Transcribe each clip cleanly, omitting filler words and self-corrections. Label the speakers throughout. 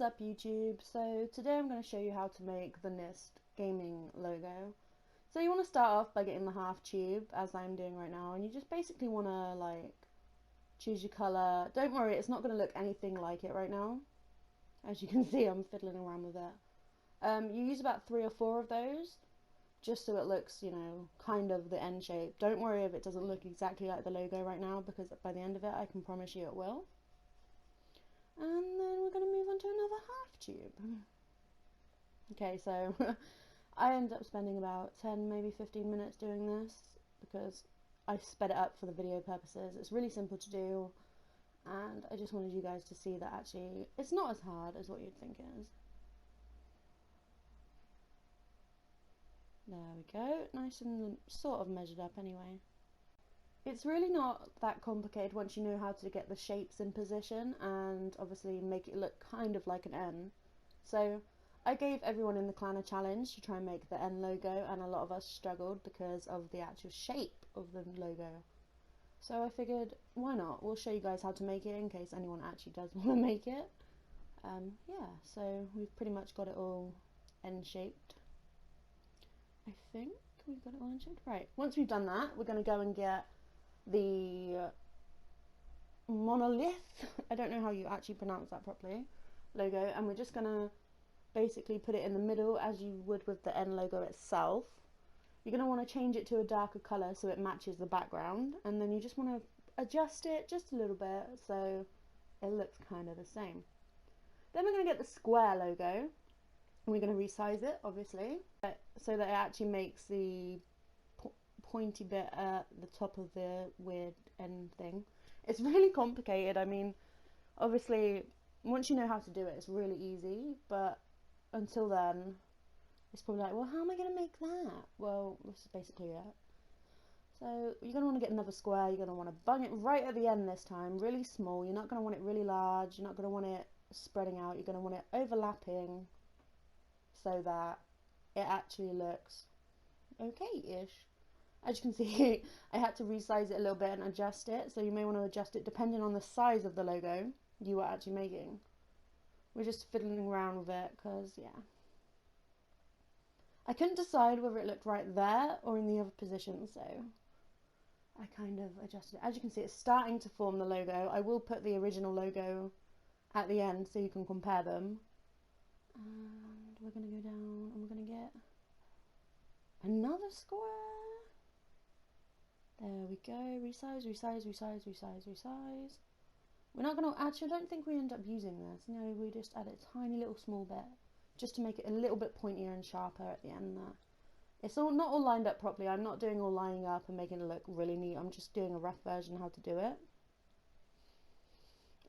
Speaker 1: up YouTube? So today I'm going to show you how to make the NyST gaming logo. So you want to start off by getting the half tube, as I'm doing right now, and you just basically want to like choose your colour. Don't worry, it's not going to look anything like it right now. As you can see, I'm fiddling around with it. You use about 3 or 4 of those, just so it looks, you know, kind of the end shape. Don't worry if it doesn't look exactly like the logo right now, because by the end of it I can promise you it will. And then we're going to move on to another half tube. Okay, so I ended up spending about 10, maybe 15 minutes doing this because I sped it up for the video purposes. It's really simple to do, and I just wanted you guys to see that actually it's not as hard as what you'd think it is. There we go, nice and sort of measured up anyway. It's really not that complicated once you know how to get the shapes in position and obviously make it look kind of like an N. So I gave everyone in the clan a challenge to try and make the N logo, and a lot of us struggled because of the actual shape of the logo. So I figured, why not? We'll show you guys how to make it in case anyone actually does want to make it. Yeah, so we've pretty much got it all N-shaped. I think we've got it all N-shaped. Right, once we've done that, we're going to go and get the monolith, I don't know how you actually pronounce that properly, logo, and we're just going to basically put it in the middle as you would with the N logo itself. You're going to want to change it to a darker colour so it matches the background, and then you just want to adjust it just a little bit so it looks kind of the same. Then we're going to get the square logo, and we're going to resize it obviously so that it actually makes the pointy bit at the top of the weird end thing. It's really complicated. I mean, obviously once you know how to do it, it's really easy, but until then it's probably like, well, how am I going to make that? Well, this is basically it. So you're going to want to get another square. You're going to want to bung it right at the end this time, really small. You're not going to want it really large, you're not going to want it spreading out, you're going to want it overlapping so that it actually looks okay-ish. As you can see, I had to resize it a little bit and adjust it, so you may want to adjust it depending on the size of the logo you are actually making. We're just fiddling around with it because, yeah. I couldn't decide whether it looked right there or in the other position, so I kind of adjusted it. As you can see, it's starting to form the logo. I will put the original logo at the end so you can compare them. And we're going to go down and we're going to get another square. There we go, resize, resize, resize, resize, resize. We're not going to, actually I don't think we end up using this, no, we just add a tiny little small bit, just to make it a little bit pointier and sharper at the end there. It's all not all lined up properly, I'm not doing all lining up and making it look really neat, I'm just doing a rough version how to do it.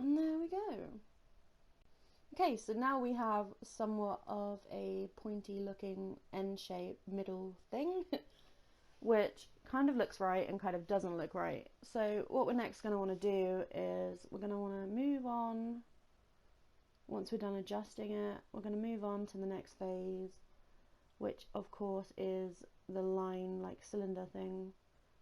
Speaker 1: And there we go. Okay, so now we have somewhat of a pointy looking N-shaped middle thing, which kind of looks right and kind of doesn't look right. So what we're next going to want to do is we're going to want to move on. Once we're done adjusting it, we're going to move on to the next phase, which of course is the line like cylinder thing.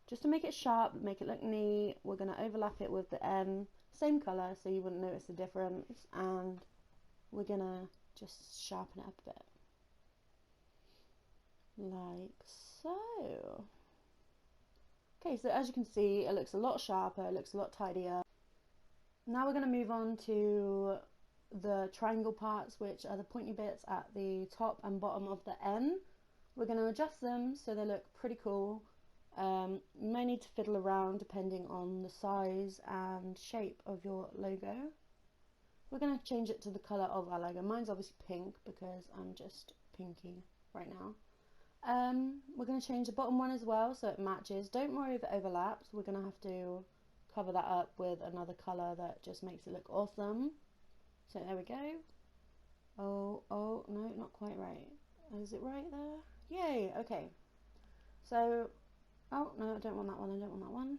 Speaker 1: Just to make it sharp, make it look neat, we're going to overlap it with the N, same colour so you wouldn't notice the difference, and we're going to just sharpen it up a bit. Like so. Okay, so as you can see, it looks a lot sharper, it looks a lot tidier. Now we're going to move on to the triangle parts, which are the pointy bits at the top and bottom of the N. We're going to adjust them so they look pretty cool. You may need to fiddle around depending on the size and shape of your logo. We're going to change it to the colour of our logo. Mine's obviously pink because I'm just pinky right now. We're going to change the bottom one as well so it matches. Don't worry if it overlaps, we're going to have to cover that up with another colour that just makes it look awesome. So there we go. Oh no, not quite right. Is it right there? Yay, okay. So, oh no, I don't want that one, I don't want that one.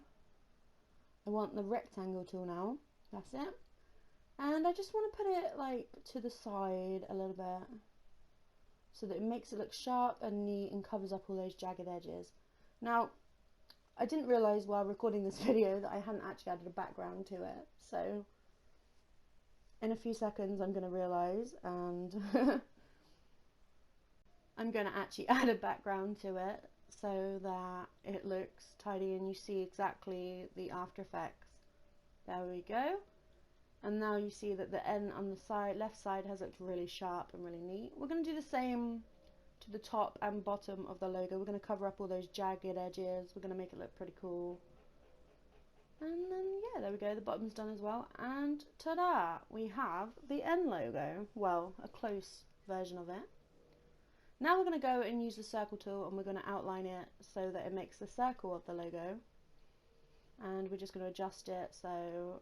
Speaker 1: I want the rectangle tool now, that's it. And I just want to put it like to the side a little bit, so that it makes it look sharp and neat and covers up all those jagged edges. Now, I didn't realise while recording this video that I hadn't actually added a background to it, so in a few seconds I'm going to realise, and I'm going to actually add a background to it so that it looks tidy and you see exactly the after effects. There we go. And now you see that the N on the side, left side, has looked really sharp and really neat. We're going to do the same to the top and bottom of the logo. We're going to cover up all those jagged edges. We're going to make it look pretty cool. And then, yeah, there we go. The bottom's done as well. And ta-da! We have the N logo. Well, a close version of it. Now we're going to go and use the circle tool, and we're going to outline it so that it makes the circle of the logo. And we're just going to adjust it so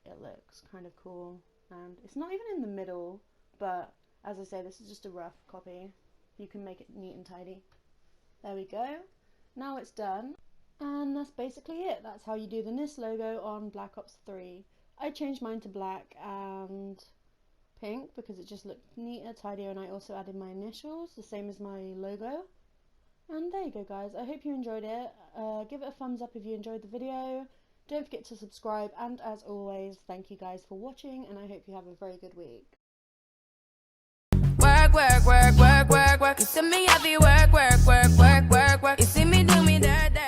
Speaker 1: it looks kind of cool. And it's not even in the middle, but as I say, this is just a rough copy. You can make it neat and tidy. There we go. Now it's done. And that's basically it. That's how you do the NyST logo on Black Ops 3. I changed mine to black and pink because it just looked neater, tidier, and I also added my initials, the same as my logo. And there you go, guys. I hope you enjoyed it. Give it a thumbs up if you enjoyed the video. Don't forget to subscribe, and as always, thank you guys for watching, and I hope you have a very good week.
Speaker 2: Work, work, work, work, work, work. You see me, I be work, work, work, work, work, work. You see me do me dirt, dirt.